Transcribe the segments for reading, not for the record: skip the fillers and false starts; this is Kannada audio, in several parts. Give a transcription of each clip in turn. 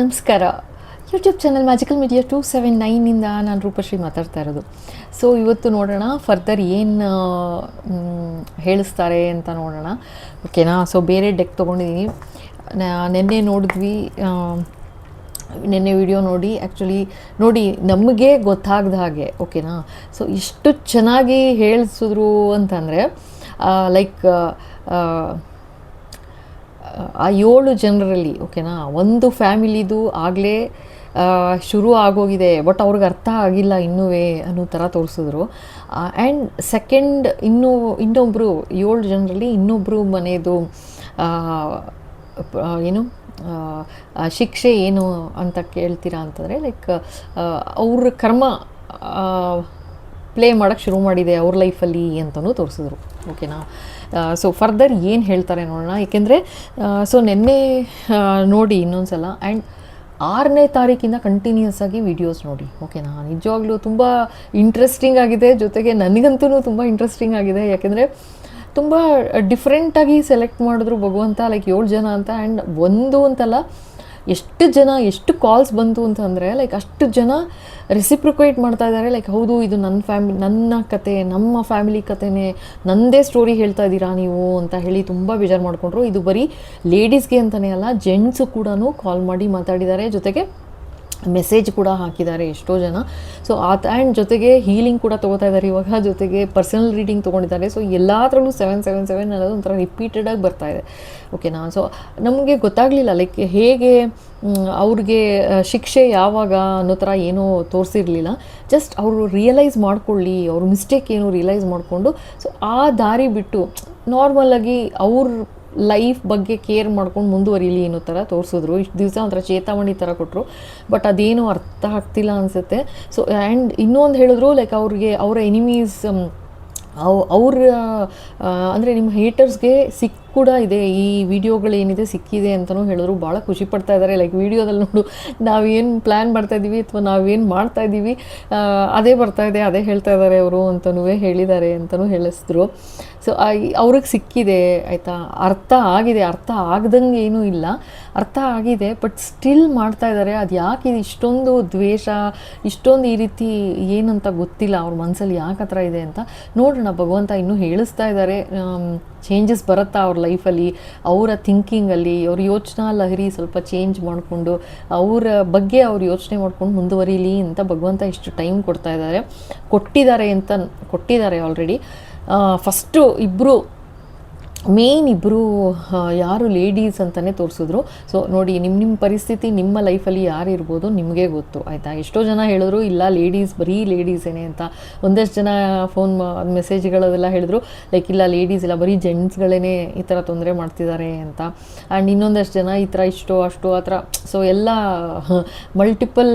ನಮಸ್ಕಾರ. ಯೂಟ್ಯೂಬ್ ಚಾನಲ್ ಮ್ಯಾಜಿಕಲ್ ಮೀಡಿಯಾ 279 ನಾನು ರೂಪಶ್ರೀ ಮಾತಾಡ್ತಾ ಇರೋದು. ಸೊ ಇವತ್ತು ನೋಡೋಣ ಫರ್ದರ್ ಏನು ಹೇಳಿಸ್ತಾರೆ ಅಂತ ನೋಡೋಣ, ಓಕೆನಾ. ಸೊ ಬೇರೆ ಡೆಕ್ ತೊಗೊಂಡಿದ್ದೀನಿ. ನೆನ್ನೆ ನೋಡಿದ್ವಿ, ನೆನ್ನೆ ವಿಡಿಯೋ ನೋಡಿ ಆ್ಯಕ್ಚುಲಿ ನೋಡಿ ನಮಗೆ ಗೊತ್ತಾಗ್ದ ಹಾಗೆ, ಓಕೆನಾ. ಸೊ ಇಷ್ಟು ಚೆನ್ನಾಗಿ ಹೇಳಿಸಿದ್ರು ಅಂತಂದರೆ ಲೈಕ್ ಆ 7 ಜನರಲ್ಲಿ, ಓಕೆನಾ, ಒಂದು ಫ್ಯಾಮಿಲಿದು ಆಗಲೇ ಶುರು ಆಗೋಗಿದೆ, ಬಟ್ ಅವ್ರಿಗೆ ಅರ್ಥ ಆಗಿಲ್ಲ ಇನ್ನೂ ಅನ್ನೋ ಥರ ತೋರಿಸಿದ್ರು. ಆ್ಯಂಡ್ ಸೆಕೆಂಡ್ ಇನ್ನೊಬ್ಬರು 7 ಜನರಲ್ಲಿ ಇನ್ನೊಬ್ಬರು ಮನೆಯದು ಏನು ಶಿಕ್ಷೆ ಏನು ಅಂತ ಕೇಳ್ತೀರಾ ಅಂತಂದರೆ, ಲೈಕ್ ಅವ್ರ ಕರ್ಮ ಪ್ಲೇ ಮಾಡೋಕ್ಕೆ ಶುರು ಮಾಡಿದೆ ಅವ್ರ ಲೈಫಲ್ಲಿ ಅಂತಲೂ ತೋರಿಸಿದ್ರು, ಓಕೆನಾ. ಸೊ ಫರ್ದರ್ ಏನು ಹೇಳ್ತಾರೆ ನೋಡೋಣ. ಏಕೆಂದರೆ ಸೊ ನೆನ್ನೆ ನೋಡಿ ಇನ್ನೊಂದು ಸಲ, ಆ್ಯಂಡ್ 6ನೇ ತಾರೀಕಿಂದ ಕಂಟಿನ್ಯೂಸ್ ಆಗಿ ವೀಡಿಯೋಸ್ ನೋಡಿ, ಓಕೆನಾ. ನಿಜವಾಗ್ಲೂ ತುಂಬ ಇಂಟ್ರೆಸ್ಟಿಂಗ್ ಆಗಿದೆ, ಜೊತೆಗೆ ನನಗಂತೂ ತುಂಬ ಇಂಟ್ರೆಸ್ಟಿಂಗ್ ಆಗಿದೆ. ಯಾಕೆಂದರೆ ತುಂಬ ಡಿಫ್ರೆಂಟಾಗಿ ಸೆಲೆಕ್ಟ್ ಮಾಡಿದ್ರು ಭಗವಂತ, ಲೈಕ್ 7 ಜನ ಅಂತ. ಆ್ಯಂಡ್ ಒಂದು ಅಂತಲ್ಲ, ಎಷ್ಟು ಕಾಲ್ಸ್ ಬಂತು ಅಂತಂದರೆ ಲೈಕ್ ಅಷ್ಟು ಜನ ರೆಸಿಪ್ರಿಕೇಟ್ ಮಾಡ್ತಾ ಇದ್ದಾರೆ. ಲೈಕ್ ಹೌದು, ಇದು ನನ್ನ ಕತೆ, ನಮ್ಮ ಫ್ಯಾಮಿಲಿ ಕತೆನೇ, ನನ್ನದೇ ಸ್ಟೋರಿ ಹೇಳ್ತಾ ಇದ್ದೀರಾ ನೀವು ಅಂತ ಹೇಳಿ ತುಂಬ ಬೇಜಾರು ಮಾಡಿಕೊಂಡ್ರು. ಇದು ಬರೀ ಲೇಡೀಸ್ಗೆ ಅಂತಲೇ ಅಲ್ಲ, ಜೆಂಟ್ಸು ಕೂಡ ಕಾಲ್ ಮಾಡಿ ಮಾತಾಡಿದ್ದಾರೆ, ಜೊತೆಗೆ ಮೆಸೇಜ್ ಕೂಡ ಹಾಕಿದ್ದಾರೆ ಎಷ್ಟೋ ಜನ. ಸೊ ಆ್ಯಂಡ್ ಜೊತೆಗೆ ಹೀಲಿಂಗ್ ಕೂಡ ತೊಗೋತಾ ಇದ್ದಾರೆ ಇವಾಗ, ಜೊತೆಗೆ ಪರ್ಸನಲ್ ರೀಡಿಂಗ್ ತೊಗೊಂಡಿದ್ದಾರೆ. ಸೊ ಎಲ್ಲದರಲ್ಲೂ 777 ಅನ್ನೋದು ಒಂಥರ ರಿಪೀಟೆಡಾಗಿ ಬರ್ತಾಯಿದೆ, ಓಕೆನಾ. ಸೊ ನಮಗೆ ಗೊತ್ತಾಗಲಿಲ್ಲ ಲೈಕ್ ಹೇಗೆ ಅವ್ರಿಗೆ ಶಿಕ್ಷೆ ಯಾವಾಗ ಅನ್ನೋ ಥರ ಏನೂ ತೋರಿಸಿರಲಿಲ್ಲ. ಜಸ್ಟ್ ಅವರು ರಿಯಲೈಸ್ ಮಾಡ್ಕೊಳ್ಳಿ, ಅವ್ರ ಮಿಸ್ಟೇಕ್ ಏನು ರಿಯಲೈಸ್ ಮಾಡಿಕೊಂಡು ಸೊ ಆ ದಾರಿ ಬಿಟ್ಟು ನಾರ್ಮಲಾಗಿ ಅವ್ರ ಲೈಫ್ ಬಗ್ಗೆ ಕೇರ್ ಮಾಡ್ಕೊಂಡು ಮುಂದುವರಿಲಿ ಅನ್ನೋ ಥರ ತೋರಿಸಿದ್ರು. ಇಷ್ಟು ದಿವಸ ಒಂಥರ ಚೇತಾವಣಿ ಥರ ಕೊಟ್ಟರು, ಬಟ್ ಅದೇನು ಅರ್ಥ ಆಗ್ತಿಲ್ಲ ಅನಿಸುತ್ತೆ. ಸೊ ಆ್ಯಂಡ್ ಇನ್ನೊಂದು ಹೇಳಿದ್ರು, ಲೈಕ್ ಅವ್ರಿಗೆ ಅವರ ಎನಿಮೀಸ್ ಅವ್ರ ಅಂದರೆ ನಿಮ್ಮ ಹೇಟರ್ಸ್ಗೆ ಕೂಡ ಇದೆ, ಈ ವಿಡಿಯೋಗಳೇನಿದೆ ಸಿಕ್ಕಿದೆ ಅಂತಲೂ ಹೇಳಿದ್ರು. ಭಾಳ ಖುಷಿ ಪಡ್ತಾ ಇದ್ದಾರೆ. ಲೈಕ್ ವಿಡಿಯೋದಲ್ಲಿ ನೋಡು, ನಾವೇನು ಪ್ಲ್ಯಾನ್ ಮಾಡ್ತಾಯಿದ್ದೀವಿ ಅಥವಾ ನಾವೇನು ಮಾಡ್ತಾಯಿದ್ದೀವಿ ಅದೇ ಬರ್ತಾಯಿದೆ, ಅದೇ ಹೇಳ್ತಾ ಇದ್ದಾರೆ ಅವರು ಅಂತಲೂ ಹೇಳಿದ್ದಾರೆ ಅಂತಲೂ ಹೇಳಿಸಿದ್ರು. ಸೊ ಅವ್ರಿಗೆ ಸಿಕ್ಕಿದೆ, ಆಯಿತಾ. ಅರ್ಥ ಆಗಿದೆ, ಅರ್ಥ ಆಗ್ದಂಗೆ ಏನೂ ಇಲ್ಲ, ಅರ್ಥ ಆಗಿದೆ, ಬಟ್ ಸ್ಟಿಲ್ ಮಾಡ್ತಾ ಇದ್ದಾರೆ. ಅದು ಯಾಕೆ ಇದು ಇಷ್ಟೊಂದು ದ್ವೇಷ, ಇಷ್ಟೊಂದು ಈ ರೀತಿ ಏನಂತ ಗೊತ್ತಿಲ್ಲ ಅವ್ರ ಮನಸ್ಸಲ್ಲಿ ಯಾಕೆ ಆ ಥರ ಇದೆ ಅಂತ ನೋಡೋಣ. ಭಗವಂತ ಇನ್ನೂ ಹೇಳಿಸ್ತಾ ಇದ್ದಾರೆ, ಚೇಂಜಸ್ ಬರುತ್ತಾ ಅವ್ರ ಲೈಫಲ್ಲಿ, ಅವರ ಥಿಂಕಿಂಗಲ್ಲಿ, ಅವ್ರ ಯೋಚನಾ ಲಹರಿ ಸ್ವಲ್ಪ ಚೇಂಜ್ ಮಾಡಿಕೊಂಡು ಅವರ ಬಗ್ಗೆ ಅವ್ರು ಯೋಚನೆ ಮಾಡ್ಕೊಂಡು ಮುಂದುವರಿಲಿ ಅಂತ ಭಗವಂತ ಇಷ್ಟು ಟೈಮ್ ಕೊಟ್ಟಿದ್ದಾರೆ ಆಲ್ರೆಡಿ. ಫಸ್ಟು ಇಬ್ಬರು ಯಾರು ಲೇಡೀಸ್ ಅಂತಲೇ ತೋರಿಸಿದ್ರು. ಸೊ ನೋಡಿ, ನಿಮ್ಮ ಪರಿಸ್ಥಿತಿ ನಿಮ್ಮ ಲೈಫಲ್ಲಿ ಯಾರು ಇರ್ಬೋದು ನಿಮಗೆ ಗೊತ್ತು, ಆಯಿತಾ. ಎಷ್ಟೋ ಜನ ಹೇಳಿದ್ರು ಇಲ್ಲ ಲೇಡೀಸ್, ಬರೀ ಲೇಡೀಸೇನೆ ಅಂತ. ಒಂದಷ್ಟು ಜನ ಫೋನ್ ಮೆಸೇಜ್ಗಳದೆಲ್ಲ ಹೇಳಿದ್ರು, ಲೈಕ್ ಇಲ್ಲ ಲೇಡೀಸ್ ಇಲ್ಲ, ಬರೀ ಜೆಂಟ್ಸ್ಗಳೇ ಈ ಥರ ತೊಂದರೆ ಮಾಡ್ತಿದ್ದಾರೆ ಅಂತ. ಆ್ಯಂಡ್ ಇನ್ನೊಂದಷ್ಟು ಜನ ಈ ಥರ ಇಷ್ಟು ಅಷ್ಟು ಆ ಥರ. ಸೊ ಎಲ್ಲ ಮಲ್ಟಿಪಲ್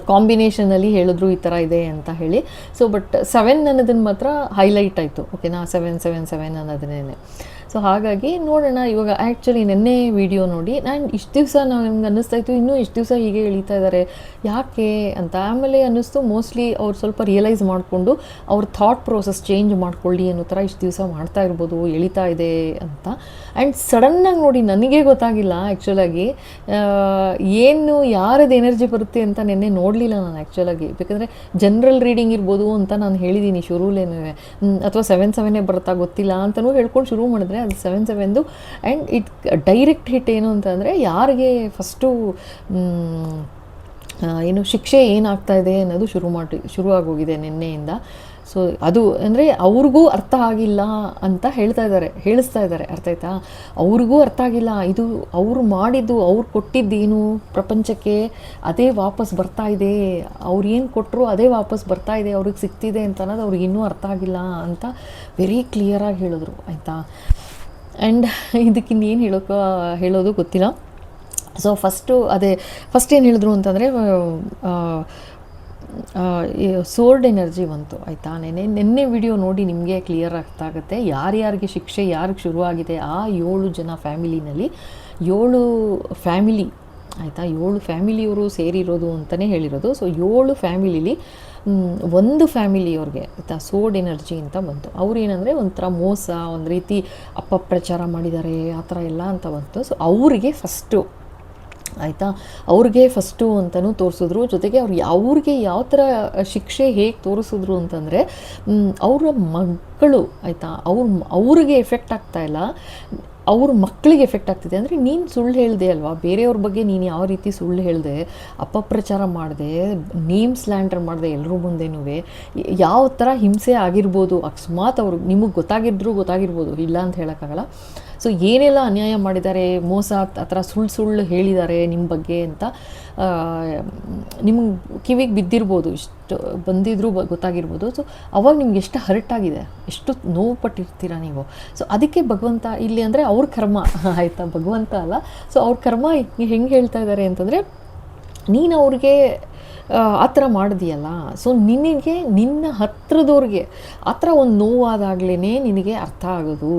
ಕಾಂಬಿನೇಷನಲ್ಲಿ ಹೇಳಿದ್ರು ಈ ಥರ ಇದೆ ಅಂತ ಹೇಳಿ. ಸೊ ಬಟ್ 7 ಅನ್ನೋದನ್ನು ಮಾತ್ರ ಹೈಲೈಟ್ ಆಯಿತು, ಓಕೆನಾ. 777 ಅನ್ನೋದನ್ನೇ. ಸೊ ಹಾಗಾಗಿ ನೋಡೋಣ ಇವಾಗ. ಆ್ಯಕ್ಚುಲಿ ನೆನ್ನೆ ವಿಡಿಯೋ ನೋಡಿ ನಾನು ಇಷ್ಟು ದಿವಸ ನಮ್ಗೆ ಅನ್ನಿಸ್ತಾಯಿತ್ತು, ಇನ್ನೂ ಇಷ್ಟು ದಿವಸ ಹೀಗೆ ಎಳೀತಾ ಇದ್ದಾರೆ ಯಾಕೆ ಅಂತ. ಆಮೇಲೆ ಅನ್ನಿಸ್ತು ಮೋಸ್ಟ್ಲಿ ಅವ್ರು ಸ್ವಲ್ಪ ರಿಯಲೈಸ್ ಮಾಡಿಕೊಂಡು ಅವ್ರ ಥಾಟ್ ಪ್ರೋಸೆಸ್ ಚೇಂಜ್ ಮಾಡ್ಕೊಳ್ಳಿ ಅನ್ನೋ ಥರ ಇಷ್ಟು ದಿವಸ ಮಾಡ್ತಾ ಇರ್ಬೋದು, ಎಳೀತಾ ಇದೆ ಅಂತ. ಆ್ಯಂಡ್ ಸಡನ್ನಾಗಿ ನೋಡಿ ನನಗೆ ಗೊತ್ತಾಗಿಲ್ಲ ಆ್ಯಕ್ಚುಲಾಗಿ ಏನು ಯಾರದ್ದು ಎನರ್ಜಿ ಬರುತ್ತೆ ಅಂತ ನೆನ್ನೆ ನೋಡಲಿಲ್ಲ ನಾನು ಆ್ಯಕ್ಚುಲಾಗಿ. ಬೇಕಂದರೆ ಜನರಲ್ ರೀಡಿಂಗ್ ಇರ್ಬೋದು ಅಂತ ನಾನು ಹೇಳಿದ್ದೀನಿ ಶುರುಲೇನೇ, ಅಥವಾ 77 ಬರುತ್ತಾ ಗೊತ್ತಿಲ್ಲ ಅಂತಲೂ ಹೇಳ್ಕೊಂಡು ಶುರು ಮಾಡಿದ್ರೆ ಅದು 77. ಆ್ಯಂಡ್ ಇಟ್ ಡೈರೆಕ್ಟ್ ಹಿಟ್ ಏನು ಅಂತಂದರೆ ಯಾರಿಗೆ ಫಸ್ಟು ಏನು ಶಿಕ್ಷೆ ಏನಾಗ್ತಾ ಇದೆ ಅನ್ನೋದು ಶುರು ಆಗೋಗಿದೆ ನಿನ್ನೆಯಿಂದ. ಸೊ ಅದು ಅಂದರೆ ಅವ್ರಿಗೂ ಅರ್ಥ ಆಗಿಲ್ಲ ಅಂತ ಹೇಳಿಸ್ತಾ ಇದ್ದಾರೆ, ಅರ್ಥ ಆಯ್ತಾ. ಅವ್ರಿಗೂ ಅರ್ಥ ಆಗಿಲ್ಲ, ಇದು ಅವ್ರು ಮಾಡಿದ್ದು, ಅವ್ರು ಕೊಟ್ಟಿದ್ದೇನು ಪ್ರಪಂಚಕ್ಕೆ ಅದೇ ವಾಪಸ್ ಬರ್ತಾ ಇದೆ, ಅವ್ರು ಏನು ಕೊಟ್ಟರು ಅದೇ ವಾಪಸ್ ಬರ್ತಾ ಇದೆ, ಅವ್ರಿಗೆ ಸಿಗ್ತಿದೆ ಅಂತ ಅನ್ನೋದು ಅವ್ರಿಗೆ ಇನ್ನೂ ಅರ್ಥ ಆಗಿಲ್ಲ ಅಂತ ವೆರಿ ಕ್ಲಿಯರಾಗಿ ಹೇಳಿದ್ರು, ಆಯಿತಾ. ಆ್ಯಂಡ್ ಇದಕ್ಕಿನ್ನೇನು ಹೇಳೋದು ಗೊತ್ತಿಲ್ಲ. ಸೊ ಫಸ್ಟ್ ಏನು ಹೇಳಿದ್ರು ಅಂತಂದರೆ ಸೋರ್ಡ್ ಎನರ್ಜಿ ಬಂತು, ಆಯಿತಾ. ನೆನ್ನೆ ವಿಡಿಯೋ ನೋಡಿ ನಿಮಗೆ ಕ್ಲಿಯರ್ ಅರ್ಥ ಆಗುತ್ತೆ ಯಾರ್ಯಾರಿಗೆ ಶಿಕ್ಷೆ ಯಾರಿಗೆ ಶುರುವಾಗಿದೆ. ಆ 7 ಜನ ಫ್ಯಾಮಿಲಿನಲ್ಲಿ 7 ಫ್ಯಾಮಿಲಿ ಆಯಿತಾ. 7 ಫ್ಯಾಮಿಲಿಯವರು ಸೇರಿರೋದು ಅಂತಲೇ ಹೇಳಿರೋದು. ಸೊ 7 ಫ್ಯಾಮಿಲಿಲಿ ಒಂದು ಫ್ಯಾಮಿಲಿಯವ್ರಿಗೆ ಆಯಿತಾ ಸೋಡ್ ಎನರ್ಜಿ ಅಂತ ಬಂತು. ಅವ್ರೇನಂದರೆ ಒಂಥರ ಮೋಸ, ಒಂದು ರೀತಿ ಅಪಪ್ರಚಾರ ಮಾಡಿದ್ದಾರೆ ಆ ಥರ ಎಲ್ಲ ಅಂತ ಬಂತು. ಸೊ ಅವ್ರಿಗೆ ಫಸ್ಟು ಆಯಿತಾ, ಅವ್ರಿಗೆ ಫಸ್ಟು ಅಂತಲೂ ತೋರಿಸಿದ್ರು. ಜೊತೆಗೆ ಅವ್ರಿಗೆ ಯಾವ ಥರ ಶಿಕ್ಷೆ ಹೇಗೆ ತೋರಿಸಿದ್ರು ಅಂತಂದರೆ, ಅವರ ಮಕ್ಕಳು ಆಯಿತಾ ಅವ್ರಿಗೆ ಎಫೆಕ್ಟ್ ಆಗ್ತಾಯಿಲ್ಲ, ಅವ್ರ ಮಕ್ಕಳಿಗೆ ಎಫೆಕ್ಟ್ ಆಗ್ತಿದೆ. ಅಂದರೆ ನೀನು ಸುಳ್ಳು ಹೇಳಿದೆ ಅಲ್ವಾ, ಬೇರೆಯವ್ರ ಬಗ್ಗೆ ನೀನು ಯಾವ ರೀತಿ ಸುಳ್ಳು ಹೇಳಿದೆ, ಅಪಪ್ರಚಾರ ಮಾಡಿದೆ, ನೇಮ್ ಸ್ಲ್ಯಾಂಡರ್ ಮಾಡಿದೆ ಎಲ್ಲರೂ ಮುಂದೆನೂ, ಯಾವ ಥರ ಹಿಂಸೆ ಆಗಿರ್ಬೋದು. ಅಕಸ್ಮಾತ್ ನಿಮಗೆ ಗೊತ್ತಾಗಿರ್ಬೋದು, ಇಲ್ಲ ಅಂತ ಹೇಳೋಕ್ಕಾಗಲ್ಲ. ಸೊ ಏನೆಲ್ಲ ಅನ್ಯಾಯ ಮಾಡಿದ್ದಾರೆ, ಮೋಸ ಆ ಥರ ಸುಳ್ಳು ಹೇಳಿದ್ದಾರೆ ನಿಮ್ಮ ಬಗ್ಗೆ ಅಂತ ನಿಮ್ಗೆ ಕಿವಿಗೆ ಬಿದ್ದಿರ್ಬೋದು, ಇಷ್ಟು ಬಂದಿದ್ರೂ ಗೊತ್ತಾಗಿರ್ಬೋದು. ಸೊ ಅವಾಗ ನಿಮ್ಗೆ ಎಷ್ಟು ಹರ್ಟ್ ಆಗಿದೆ, ಎಷ್ಟು ನೋವು ಪಟ್ಟಿರ್ತೀರ ನೀವು. ಸೊ ಅದಕ್ಕೆ ಭಗವಂತ ಇಲ್ಲಿ ಅಂದರೆ ಅವ್ರ ಕರ್ಮ ಆಯಿತಾ, ಭಗವಂತ ಅಲ್ಲ. ಸೊ ಅವ್ರ ಕರ್ಮ ಹೆಂಗೆ ಹೇಳ್ತಾ ಇದ್ದಾರೆ ಅಂತಂದರೆ, ನೀನು ಅವ್ರಿಗೆ ಆ ಥರ ಮಾಡಿದೆಯಲ್ಲ, ಸೊ ನಿನಗೆ ನಿನ್ನ ಹತ್ರದವ್ರಿಗೆ ಆ ಥರ ಒಂದು ನೋವಾದಾಗಲೇ ನಿನಗೆ ಅರ್ಥ ಆಗೋದು,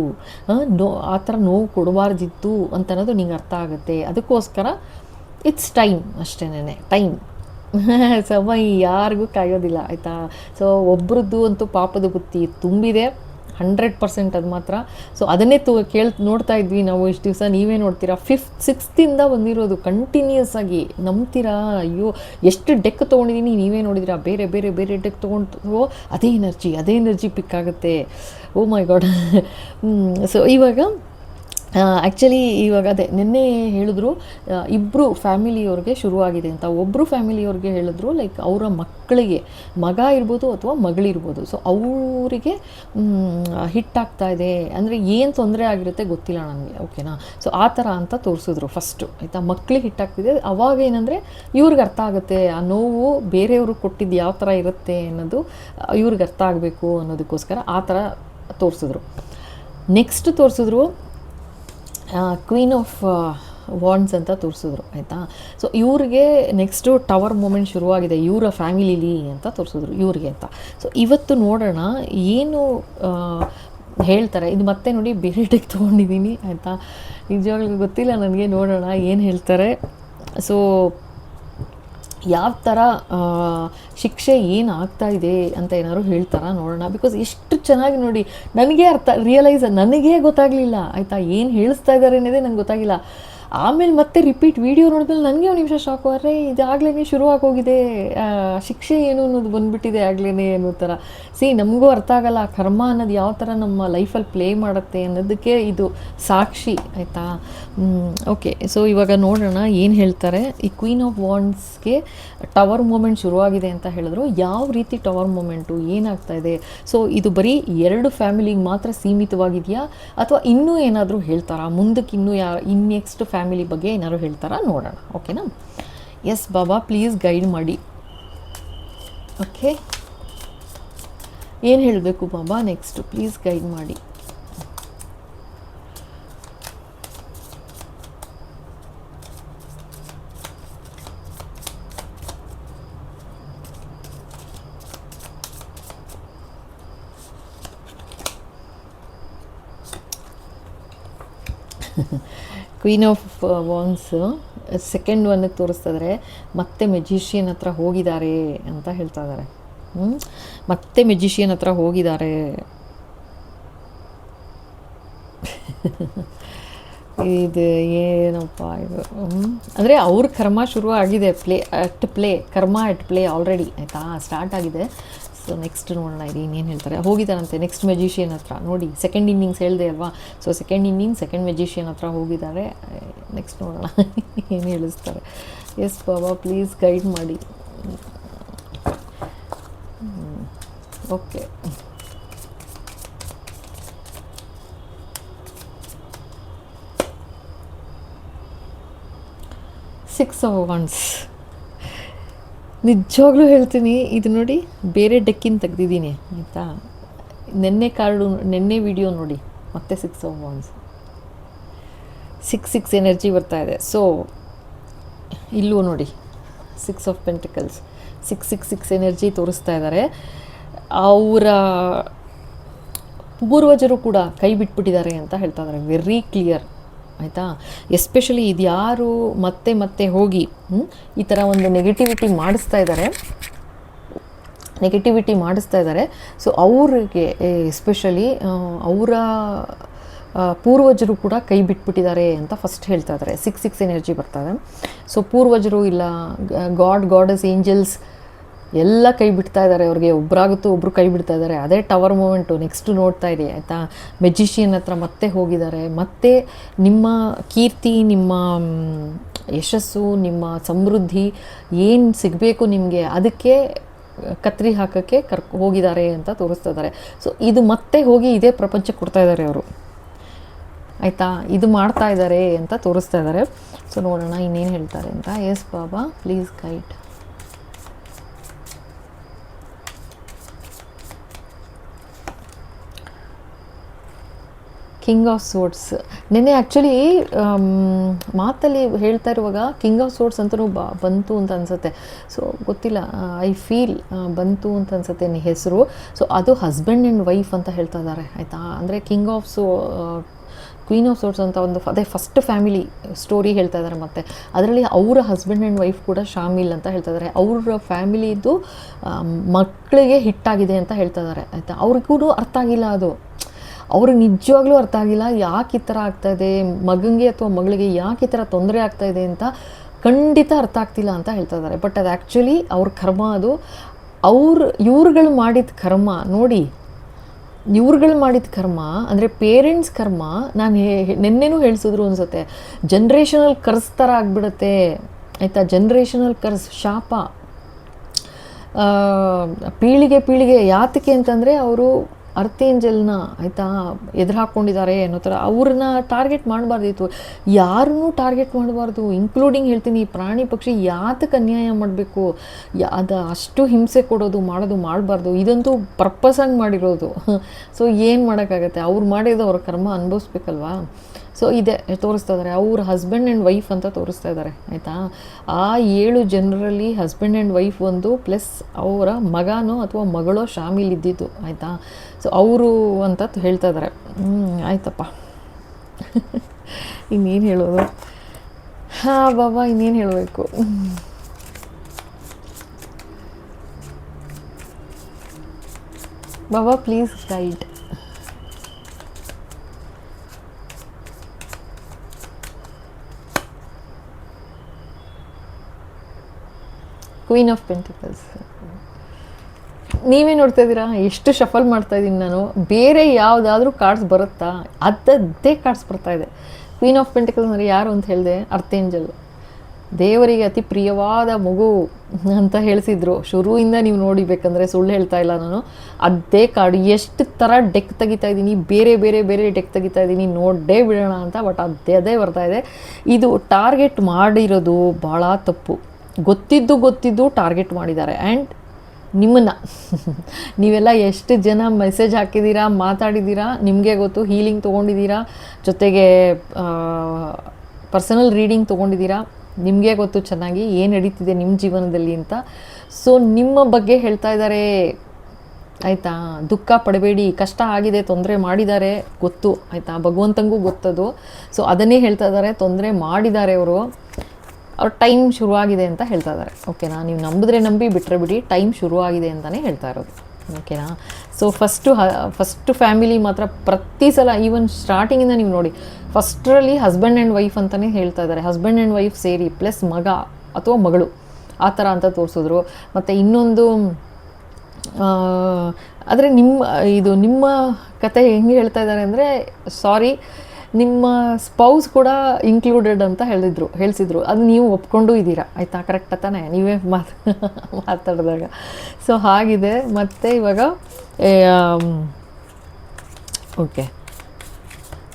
ಆ ಥರ ನೋವು ಕೊಡಬಾರ್ದಿತ್ತು ಅಂತ ಅನ್ನೋದು ನಿಂಗೆ ಅರ್ಥ ಆಗುತ್ತೆ. ಅದಕ್ಕೋಸ್ಕರ ಇಟ್ಸ್ ಟೈಮ್, ಅಷ್ಟೇನೆ ಟೈಮ್. ಸಮಯ ಯಾರಿಗೂ ಕಾಯೋದಿಲ್ಲ ಆಯಿತಾ. ಸೊ ಒಬ್ರದ್ದು ಅಂತೂ ಪಾಪದ ಬುತ್ತಿ ತುಂಬಿದೆ 100%, ಅದು ಮಾತ್ರ. ಸೊ ಅದನ್ನೇ ನೋಡ್ತಾ ಇದ್ವಿ ನಾವು ಇಷ್ಟು ದಿವಸ. ನೀವೇ ನೋಡ್ತೀರಾ, 5th 6th ಬಂದಿರೋದು ಕಂಟಿನ್ಯೂಸ್ ಆಗಿ. ನಂಬ್ತೀರಾ? ಅಯ್ಯೋ ಎಷ್ಟು ಡೆಕ್ ತೊಗೊಂಡಿದ್ದೀನಿ, ನೀವೇ ನೋಡಿದಿರಾ. ಬೇರೆ ಬೇರೆ ಬೇರೆ ಡೆಕ್ ತೊಗೊಂಡು ಅದೇ ಎನರ್ಜಿ ಪಿಕ್ ಆಗುತ್ತೆ. ಓ ಮೈ ಗಾಡ್. ಸೊ ಇವಾಗ ಆ್ಯಕ್ಚುಲಿ ಇವಾಗ ಅದೇ ನಿನ್ನೆ ಹೇಳಿದ್ರು, ಇಬ್ಬರು ಫ್ಯಾಮಿಲಿಯವ್ರಿಗೆ ಶುರುವಾಗಿದೆ ಅಂತ. ಒಬ್ಬರು ಫ್ಯಾಮಿಲಿಯವ್ರಿಗೆ ಹೇಳಿದ್ರು, ಲೈಕ್ ಅವರ ಮಕ್ಕಳಿಗೆ, ಮಗ ಇರ್ಬೋದು ಅಥವಾ ಮಗಳಿರ್ಬೋದು, ಸೊ ಅವರಿಗೆ ಹಿಟ್ಟಾಗ್ತಾ ಇದೆ ಅಂದರೆ ಏನು ತೊಂದರೆ ಆಗಿರುತ್ತೆ ಗೊತ್ತಿಲ್ಲ ನನಗೆ, ಓಕೆನಾ. ಸೊ ಆ ಥರ ಅಂತ ತೋರಿಸಿದ್ರು ಫಸ್ಟು ಆಯಿತಾ. ಮಕ್ಕಳಿಗೆ ಹಿಟ್ಟಾಗ್ತಿದೆ, ಅವಾಗ ಏನಂದರೆ ಇವ್ರಿಗೆ ಅರ್ಥ ಆಗುತ್ತೆ, ಆ ನೋವು ಬೇರೆಯವರು ಕೊಟ್ಟಿದ್ದು ಯಾವ ಥರ ಇರುತ್ತೆ ಅನ್ನೋದು ಇವ್ರಿಗೆ ಅರ್ಥ ಆಗಬೇಕು ಅನ್ನೋದಕ್ಕೋಸ್ಕರ ಆ ಥರ ತೋರಿಸಿದ್ರು. ನೆಕ್ಸ್ಟ್ ತೋರಿಸಿದ್ರು ಕ್ವೀನ್ ಆಫ್ ವಾಂಡ್ಸ್ ಅಂತ ತೋರಿಸಿದ್ರು ಆಯಿತಾ. ಸೊ ಇವ್ರಿಗೆ ನೆಕ್ಸ್ಟು ಟವರ್ ಮೂಮೆಂಟ್ ಶುರುವಾಗಿದೆ ಇವರ ಫ್ಯಾಮಿಲಿಲಿ ಅಂತ ತೋರಿಸಿದ್ರು ಇವ್ರಿಗೆ ಅಂತ. ಸೊ ಇವತ್ತು ನೋಡೋಣ ಏನು ಹೇಳ್ತಾರೆ. ಇದು ಮತ್ತೆ ನೋಡಿ ಬೇರೆ ಡೆಕ್ ತೊಗೊಂಡಿದ್ದೀನಿ ಆಯಿತಾ, ನಿಜವಾಗ್ಲೂ ಗೊತ್ತಿಲ್ಲ ನನಗೆ. ನೋಡೋಣ ಏನು ಹೇಳ್ತಾರೆ. ಸೊ ಯಾವ ಥರ ಶಿಕ್ಷೆ ಏನು ಆಗ್ತಾ ಇದೆ ಅಂತ ಏನಾದ್ರು ಹೇಳ್ತಾರಾ ನೋಡೋಣ. ಬಿಕಾಸ್ ಎಷ್ಟು ಚೆನ್ನಾಗಿ ನೋಡಿ, ನನಗೆ ನನಗೇ ಗೊತ್ತಾಗಲಿಲ್ಲ ಆಯಿತಾ, ಏನು ಹೇಳಿಸ್ತಾ ಇದ್ದಾರೆ ಅನ್ನೋದೇ ನಂಗೆ ಗೊತ್ತಾಗಿಲ್ಲ. ಆಮೇಲೆ ಮತ್ತೆ ರಿಪೀಟ್ ವಿಡಿಯೋ ನೋಡಿದ್ಮೇಲೆ ನನಗೆ ಒಂದು ನಿಮಿಷ ಶಾಕು, ಅರೆ ಇದಾಗಲೇ ಶುರುವಾಗೋಗಿದೆ, ಶಿಕ್ಷೆ ಏನು ಅನ್ನೋದು ಬಂದುಬಿಟ್ಟಿದೆ ಆಗಲೇ ಅನ್ನೋ ಥರ. ನಮಗೂ ಅರ್ಥ ಆಗಲ್ಲ ಕರ್ಮ ಅನ್ನೋದು ಯಾವ ಥರ ನಮ್ಮ ಲೈಫಲ್ಲಿ ಪ್ಲೇ ಮಾಡುತ್ತೆ ಅನ್ನೋದಕ್ಕೆ ಇದು ಸಾಕ್ಷಿ ಆಯಿತಾ. ಓಕೆ, ಸೊ ಇವಾಗ ನೋಡೋಣ ಏನು ಹೇಳ್ತಾರೆ. ಈ ಕ್ವೀನ್ ಆಫ್ ವಾಂಡ್ಸ್ಗೆ ಟವರ್ ಮೂಮೆಂಟ್ ಶುರುವಾಗಿದೆ ಅಂತ ಹೇಳಿದ್ರು. ಯಾವ ರೀತಿ ಟವರ್ ಮೂಮೆಂಟು ಏನಾಗ್ತಾ ಇದೆ, ಸೊ ಇದು ಬರೀ 2 ಫ್ಯಾಮಿಲಿಗೆ ಮಾತ್ರ ಸೀಮಿತವಾಗಿದೆಯಾ ಅಥವಾ ಇನ್ನೂ ಏನಾದರೂ ಹೇಳ್ತಾರಾ, ಮುಂದಕ್ಕೆ ಇನ್ನೂ ನೆಕ್ಸ್ಟ್ ಫ್ಯಾಮಿಲಿ ಬಗ್ಗೆ ಏನಾದ್ರು ಹೇಳ್ತಾರಾ ನೋಡೋಣ, ಓಕೆನಾ. ಎಸ್ ಬಾಬಾ ಪ್ಲೀಸ್ ಗೈಡ್ ಮಾಡಿ. ಓಕೆ, ಏನು ಹೇಳಬೇಕು ಬಾಬಾ ನೆಕ್ಸ್ಟು, ಪ್ಲೀಸ್ ಗೈಡ್ ಮಾಡಿ. ಕ್ವೀನ್ ಆಫ್ ವಾಂಡ್ಸ್ ಸೆಕೆಂಡ್ ಒನ್ಗೆ ತೋರಿಸ್ತಾ ಇದ್ದಾರೆ. ಮತ್ತೆ ಮೆಜಿಷಿಯನ್ ಹತ್ರ ಹೋಗಿದ್ದಾರೆ ಅಂತ ಹೇಳ್ತಾ ಇದ್ದಾರೆ. ಮತ್ತೆ ಮೆಜಿಷಿಯನ್ ಹತ್ರ ಹೋಗಿದ್ದಾರೆ. ಇದು ಏನಪ್ಪ ಇದು ಅಂದರೆ ಅವ್ರ ಕರ್ಮ ಶುರು ಆಗಿದೆ, ಕರ್ಮ ಎಟ್ ಪ್ಲೇ ಆಲ್ರೆಡಿ ಆಯಿತಾ, ಸ್ಟಾರ್ಟ್ ಆಗಿದೆ. ಸೊ ನೆಕ್ಸ್ಟ್ ನೋಡೋಣ ಇದು ಇನ್ನೇನು ಹೇಳ್ತಾರೆ. ಹೋಗಿದ್ದಾರಂತೆ ನೆಕ್ಸ್ಟ್ ಮೆಜಿಷಿಯನ್ ಹತ್ರ. ನೋಡಿ ಸೆಕೆಂಡ್ ಇನ್ನಿಂಗ್ಸ್ ಹೇಳಿದೆ ಅಲ್ವಾ, ಸೊ ಸೆಕೆಂಡ್ ಮೆಜಿಷಿಯನ್ ಹತ್ರ ಹೋಗಿದ್ದಾರೆ. ನೆಕ್ಸ್ಟ್ ನೋಡೋಣ ಏನು ಹೇಳಿಸ್ತಾರೆ. ಎಸ್ ಬಾಬಾ ಪ್ಲೀಸ್ ಗೈಡ್ ಮಾಡಿ. Okay, six of wands. ನಿಜವಾಗ್ಲೂ ಹೇಳ್ತೀನಿ, ಇದು ನೋಡಿ ಬೇರೆ ಡೆಕ್ಕಿನ ತೆಗ್ದಿದ್ದೀನಿ ಆಯಿತಾ. ನೆನ್ನೆ ವಿಡಿಯೋ ನೋಡಿ, ಮತ್ತೆ 6 ಆಫ್ ವಾಂಡ್ಸ್, 6 ಎನರ್ಜಿ ಬರ್ತಾ ಇದೆ. ಸೊ ಇಲ್ಲೂ ನೋಡಿ 6 ಆಫ್ ಪೆಂಟಿಕಲ್ಸ್, 6 ಎನರ್ಜಿ ತೋರಿಸ್ತಾ ಇದ್ದಾರೆ. ಅವರ ಪೂರ್ವಜರು ಕೂಡ ಕೈ ಬಿಟ್ಬಿಟ್ಟಿದ್ದಾರೆ ಅಂತ ಹೇಳ್ತಾ ಇದ್ದಾರೆ. ವೆರಿ ಕ್ಲಿಯರ್ ಆಯಿತಾ. ಎಸ್ಪೆಷಲಿ ಇದು ಯಾರು ಮತ್ತೆ ಮತ್ತೆ ಹೋಗಿ ಈ ಥರ ಒಂದು ನೆಗೆಟಿವಿಟಿ ಮಾಡಿಸ್ತಾ ಇದ್ದಾರೆ. ಸೊ ಅವ್ರಿಗೆ ಎಸ್ಪೆಷಲಿ ಅವರ ಪೂರ್ವಜರು ಕೂಡ ಕೈ ಬಿಟ್ಬಿಟ್ಟಿದ್ದಾರೆ ಅಂತ ಫಸ್ಟ್ ಹೇಳ್ತಾ ಇದ್ದಾರೆ. 6 ಎನರ್ಜಿ ಬರ್ತದೆ. ಸೊ ಪೂರ್ವಜರು ಇಲ್ಲ ಗಾಡಸ್ ಏಂಜಲ್ಸ್ ಎಲ್ಲ ಕೈ ಬಿಡ್ತಾ ಇದ್ದಾರೆ ಅವ್ರಿಗೆ. ಒಬ್ಬರಾಗುತ್ತೋ ಒಬ್ಬರು ಕೈ ಬಿಡ್ತಾ ಇದ್ದಾರೆ. ಅದೇ ಟವರ್ ಮೂಮೆಂಟು ನೆಕ್ಸ್ಟ್ ನೋಡ್ತಾ ಇರಿ ಆಯಿತಾ. ಮೆಜಿಷಿಯನ್ ಹತ್ರ ಮತ್ತೆ ಹೋಗಿದ್ದಾರೆ. ಮತ್ತೆ ನಿಮ್ಮ ಕೀರ್ತಿ, ನಿಮ್ಮ ಯಶಸ್ಸು, ನಿಮ್ಮ ಸಮೃದ್ಧಿ ಏನು ಸಿಗಬೇಕು ನಿಮಗೆ, ಅದಕ್ಕೆ ಕತ್ರಿ ಹಾಕೋಕ್ಕೆ ಹೋಗಿದ್ದಾರೆ ಅಂತ ತೋರಿಸ್ತಾ ಇದ್ದಾರೆ. ಸೊ ಇದು ಮತ್ತೆ ಹೋಗಿ ಇದೇ ಪ್ರಪಂಚಕ್ಕೆ ಕೊಡ್ತಾ ಇದ್ದಾರೆ ಅವರು ಆಯಿತಾ. ಇದು ಮಾಡ್ತಾ ಇದ್ದಾರೆ ಅಂತ ತೋರಿಸ್ತಾ ಇದ್ದಾರೆ. ಸೊ ನೋಡೋಣ ಇನ್ನೇನು ಹೇಳ್ತಾರೆ ಅಂತ. Yes Baba please guide. King of swords ನೆನ್ನೆ ಆ್ಯಕ್ಚುಲಿ ಮಾತಲ್ಲಿ ಹೇಳ್ತಾ ಇರುವಾಗ ಕಿಂಗ್ ಆಫ್ ಸೋರ್ಡ್ಸ್ ಅಂತಲೂ ಬಂತು ಅಂತ ಅನಿಸುತ್ತೆ. ಸೊ ಗೊತ್ತಿಲ್ಲ, ಐ ಫೀಲ್ ಬಂತು ಅಂತ ಅನಿಸುತ್ತೆ ಹೆಸರು. ಸೊ ಅದು ಹಸ್ಬೆಂಡ್ ಆ್ಯಂಡ್ ವೈಫ್ ಅಂತ ಹೇಳ್ತಾ ಇದ್ದಾರೆ ಆಯಿತಾ. ಅಂದರೆ ಕ್ವೀನ್ ಆಫ್ ಸೋರ್ಡ್ಸ್ ಅಂತ ಒಂದು ಅದೇ ಫಸ್ಟ್ ಫ್ಯಾಮಿಲಿ ಸ್ಟೋರಿ ಹೇಳ್ತಾ ಇದ್ದಾರೆ. ಮತ್ತು ಅದರಲ್ಲಿ ಅವರ ಹಸ್ಬೆಂಡ್ ಆ್ಯಂಡ್ ವೈಫ್ ಕೂಡ ಶಾಮಿಲ್ ಅಂತ ಹೇಳ್ತಾ ಇದ್ದಾರೆ. ಅವ್ರ ಫ್ಯಾಮಿಲಿದು ಮಕ್ಕಳಿಗೆ ಹಿಟ್ಟಾಗಿದೆ ಅಂತ ಹೇಳ್ತಾ ಇದ್ದಾರೆ ಆಯಿತಾ. ಅವ್ರಿಗೂ ಅರ್ಥ ಆಗಿಲ್ಲ ಅದು. ಅವ್ರಿಗೆ ನಿಜವಾಗ್ಲೂ ಅರ್ಥ ಆಗಿಲ್ಲ ಯಾಕೆ ಈ ಥರ ಆಗ್ತಾಯಿದೆ, ಮಗನಿಗೆ ಅಥವಾ ಮಗಳಿಗೆ ಯಾಕೆ ಈ ಥರ ತೊಂದರೆ ಆಗ್ತಾಯಿದೆ ಅಂತ ಖಂಡಿತ ಅರ್ಥ ಆಗ್ತಿಲ್ಲ ಅಂತ ಹೇಳ್ತಾ ಇದ್ದಾರೆ. ಬಟ್ ಅದು ಆ್ಯಕ್ಚುಲಿ ಅವ್ರ ಕರ್ಮ. ಅದು ಇವ್ರುಗಳು ಮಾಡಿದ ಕರ್ಮ ನೋಡಿ. ಇವ್ರುಗಳು ಮಾಡಿದ ಕರ್ಮ ಅಂದರೆ ಪೇರೆಂಟ್ಸ್ ಕರ್ಮ. ನಾನು ನೆನ್ನೆನೂ ಹೇಳಿಸಿದ್ರು ಅನಿಸುತ್ತೆ, ಜನ್ರೇಷನಲ್ ಕರ್ಸ್ ಥರ ಆಗಿಬಿಡುತ್ತೆ ಆಯಿತಾ. ಜನ್ರೇಷನಲ್ ಕರ್ಸ್, ಶಾಪ, ಪೀಳಿಗೆ ಯಾತಕ್ಕೆ ಅಂತಂದರೆ ಅವರು ಅರ್ಥೇಂಜಲ್ನ ಆಯಿತಾ ಎದುರು ಹಾಕ್ಕೊಂಡಿದ್ದಾರೆ ಅನ್ನೋ ಥರ ಅವ್ರನ್ನ ಟಾರ್ಗೆಟ್ ಮಾಡಬಾರ್ದಿತ್ತು. ಯಾರನ್ನೂ ಟಾರ್ಗೆಟ್ ಮಾಡಬಾರ್ದು, ಇನ್ಕ್ಲೂಡಿಂಗ್ ಹೇಳ್ತೀನಿ ಪ್ರಾಣಿ ಪಕ್ಷಿ. ಯಾತಕ್ಕೆ ಅನ್ಯಾಯ ಮಾಡಬೇಕು, ಅದು ಅಷ್ಟು ಹಿಂಸೆ ಕೊಡೋದು ಮಾಡಬಾರ್ದು. ಇದಂತೂ ಪರ್ಪಸಾಗಿ ಮಾಡಿರೋದು. ಸೊ ಏನು ಮಾಡೋಕ್ಕಾಗತ್ತೆ, ಅವ್ರು ಮಾಡಿದ್ದು ಅವ್ರ ಕರ್ಮ ಅನುಭವಿಸ್ಬೇಕಲ್ವಾ. ಸೊ ಇದೆ ತೋರಿಸ್ತಾ ಇದ್ದಾರೆ. ಅವ್ರ ಹಸ್ಬೆಂಡ್ ಆ್ಯಂಡ್ ವೈಫ್ ಅಂತ ತೋರಿಸ್ತಾ ಇದ್ದಾರೆ ಆಯಿತಾ. ಆ 7 ಜನರಲ್ಲಿ ಹಸ್ಬೆಂಡ್ ಆ್ಯಂಡ್ ವೈಫ್ ಒಂದು ಪ್ಲಸ್ ಅವರ ಮಗನೋ ಅಥವಾ ಮಗಳೋ ಶಾಮಿಲ್ ಇದ್ದಿದ್ದು ಆಯಿತಾ. ಸೊ ಅವರು ಅಂತ ಹೇಳ್ತಾ ಇದ್ದಾರೆ. ಆಯ್ತಪ್ಪ ಇನ್ನೇನು ಹೇಳೋದು. ಬಾಬಾ ಇನ್ನೇನು ಹೇಳಬೇಕು. Baba please guide. Queen of pentacles ನೀವೇ ನೋಡ್ತಾ ಇದ್ದೀರಾ ಎಷ್ಟು ಶಫಲ್ ಮಾಡ್ತಾ ಇದ್ದೀನಿ ನಾನು. ಬೇರೆ ಯಾವುದಾದ್ರೂ ಕಾರ್ಡ್ಸ್ ಬರುತ್ತಾ, ಅದೇ ಕಾರ್ಡ್ಸ್ ಬರ್ತಾ ಇದೆ. ಕ್ವೀನ್ ಆಫ್ ಪೆಂಟಿಕಲ್ಸ್ ಅಂದರೆ ಯಾರು ಅಂತ ಹೇಳಿದೆ, ಅರ್ಥೇಂಜಲ್. ದೇವರಿಗೆ ಅತಿ ಪ್ರಿಯವಾದ ಮಗು ಅಂತ ಹೇಳಿಸಿದ್ರು. ಶುರುವಿಂದ ನೀವು ನೋಡಿಬೇಕಂದ್ರೆ ಸುಳ್ಳು ಹೇಳ್ತಾ ಇಲ್ಲ ನಾನು. ಅದೇ ಕಾರ್ಡ್ ಎಷ್ಟು ಥರ ಡೆಕ್ ತೆಗಿತಾ ಇದ್ದೀನಿ, ಬೇರೆ ಡೆಕ್ ತೆಗಿತಾ ಇದ್ದೀನಿ, ನೋಡೇ ಬಿಡೋಣ ಅಂತ. ಬಟ್ ಅದೇ ಬರ್ತಾ ಇದೆ. ಇದು ಟಾರ್ಗೆಟ್ ಮಾಡಿರೋದು ಭಾಳ ತಪ್ಪು. ಗೊತ್ತಿದ್ದು ಟಾರ್ಗೆಟ್ ಮಾಡಿದ್ದಾರೆ. ಆ್ಯಂಡ್ ನಿಮ್ಮನ್ನು ನೀವೆಲ್ಲ ಎಷ್ಟು ಜನ ಮೆಸೇಜ್ ಹಾಕಿದ್ದೀರಾ, ಮಾತಾಡಿದ್ದೀರಾ, ನಿಮಗೆ ಗೊತ್ತು. ಹೀಲಿಂಗ್ ತೊಗೊಂಡಿದ್ದೀರಾ, ಜೊತೆಗೆ ಪರ್ಸನಲ್ ರೀಡಿಂಗ್ ತೊಗೊಂಡಿದ್ದೀರಾ. ನಿಮಗೆ ಗೊತ್ತು ಚೆನ್ನಾಗಿ ಏನು ನಡೀತಿದೆ ನಿಮ್ಮ ಜೀವನದಲ್ಲಿ ಅಂತ. ಸೊ ನಿಮ್ಮ ಬಗ್ಗೆ ಹೇಳ್ತಾ ಇದ್ದಾರೆ ಆಯಿತಾ. ದುಃಖ ಪಡಬೇಡಿ, ಕಷ್ಟ ಆಗಿದೆ, ತೊಂದರೆ ಮಾಡಿದ್ದಾರೆ ಗೊತ್ತು ಆಯಿತಾ. ಭಗವಂತನಿಗೂ ಗೊತ್ತದು. ಸೊ ಅದನ್ನೇ ಹೇಳ್ತಾ ಇದ್ದಾರೆ, ತೊಂದರೆ ಮಾಡಿದ್ದಾರೆ ಅವರು. ಅವ್ರ ಟೈಮ್ ಶುರುವಾಗಿದೆ ಅಂತ ಹೇಳ್ತಾ ಇದ್ದಾರೆ ಓಕೆನಾ. ನೀವು ನಂಬಿದ್ರೆ ನಂಬಿ, ಬಿಟ್ಟರೆ ಬಿಡಿ, ಟೈಮ್ ಶುರುವಾಗಿದೆ ಅಂತಲೇ ಹೇಳ್ತಾ ಇರೋದು ಓಕೆನಾ. ಸೊ ಫಸ್ಟು ಫ್ಯಾಮಿಲಿ ಮಾತ್ರ ಪ್ರತಿ ಸಲ ಈವನ್ ಸ್ಟಾರ್ಟಿಂಗಿಂದ ನೀವು ನೋಡಿ, ಫಸ್ಟ್ರಲ್ಲಿ ಹಸ್ಬೆಂಡ್ ಆ್ಯಂಡ್ ವೈಫ್ ಅಂತಲೇ ಹೇಳ್ತಾ ಇದ್ದಾರೆ. ಹಸ್ಬೆಂಡ್ ಆ್ಯಂಡ್ ವೈಫ್ ಸೇರಿ ಪ್ಲಸ್ ಮಗ ಅಥವಾ ಮಗಳು ಆ ಥರ ಅಂತ ತೋರಿಸಿದ್ರು. ಮತ್ತು ಇನ್ನೊಂದು ಆದರೆ ನಿಮ್ಮ ಕತೆ ಹೆಂಗೆ ಹೇಳ್ತಾ ಇದ್ದಾರೆ ಅಂದರೆ, ಸಾರಿ ನಿಮ್ಮ ಸ್ಪೌಸ್ ಕೂಡ ಇನ್ಕ್ಲೂಡೆಡ್ ಅಂತ ಹೇಳಿಸಿದ್ರು. ಅದು ನೀವು ಒಪ್ಕೊಂಡು ಇದ್ದೀರಾ ಆಯಿತಾ. ಕರೆಕ್ಟ್ ತಾನೇ ನೀವೇ ಮಾತಾಡಿದಾಗ. ಸೊ ಹಾಗಿದೆ. ಮತ್ತು ಇವಾಗ ಓಕೆ,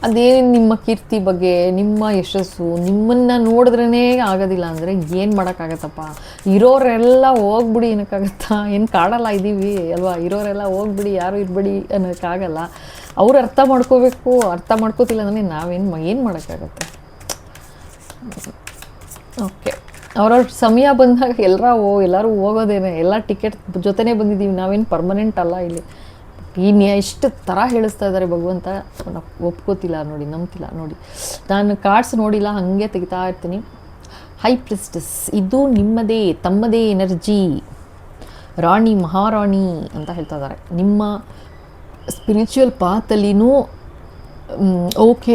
ಅದೇನು ನಿಮ್ಮ ಕೀರ್ತಿ ಬಗ್ಗೆ, ನಿಮ್ಮ ಯಶಸ್ಸು, ನಿಮ್ಮನ್ನು ನೋಡಿದ್ರೇ ಆಗೋದಿಲ್ಲ ಅಂದರೆ ಏನು ಮಾಡೋಕ್ಕಾಗತ್ತಪ್ಪ. ಇರೋರೆಲ್ಲ ಹೋಗ್ಬಿಡಿ ಏನಕ್ಕಾಗತ್ತಾ, ಏನು ಕಾಡಲ್ಲ ಇದ್ದೀವಿ ಅಲ್ವಾ. ಇರೋರೆಲ್ಲ ಹೋಗ್ಬಿಡಿ, ಯಾರು ಇರಬೇಡಿ ಅನ್ನೋಕ್ಕಾಗಲ್ಲ. ಅವ್ರು ಅರ್ಥ ಮಾಡ್ಕೋಬೇಕು. ಅರ್ಥ ಮಾಡ್ಕೋತಿಲ್ಲ ಅಂದರೆ ಏನು ಮಾಡೋಕ್ಕಾಗತ್ತೆ. ಓಕೆ, ಅವ್ರವ್ರ ಸಮಯ ಬಂದಾಗ ಎಲ್ಲರೂ ಹೋಗೋದೇನೆ. ಎಲ್ಲ ಟಿಕೆಟ್ ಜೊತೆನೇ ಬಂದಿದ್ದೀವಿ, ನಾವೇನು ಪರ್ಮನೆಂಟ್ ಅಲ್ಲ ಇಲ್ಲಿ. ಇನ್ನು ಎಷ್ಟು ಥರ ಹೇಳಿಸ್ತಾ ಇದ್ದಾರೆ ಭಗವಂತ, ಒಪ್ಕೋತಿಲ್ಲ ನೋಡಿ, ನಂಬ್ತಿಲ್ಲ ನೋಡಿ. ನಾನು ಕಾರ್ಡ್ಸ್ ನೋಡಿಲ್ಲ, ಹಾಗೆ ತೆಗಿತಾ ಇರ್ತೀನಿ. ಹೈ ಪ್ರಿಸ್ಟಸ್, ಇದು ನಿಮ್ಮದೇ ತಮ್ಮದೇ ಎನರ್ಜಿ, ರಾಣಿ ಮಹಾರಾಣಿ ಅಂತ ಹೇಳ್ತಾ ಇದ್ದಾರೆ. ನಿಮ್ಮ ಸ್ಪಿರಿಚುವಲ್ ಪಾತಲ್ಲಿನೂ ಓಕೆ,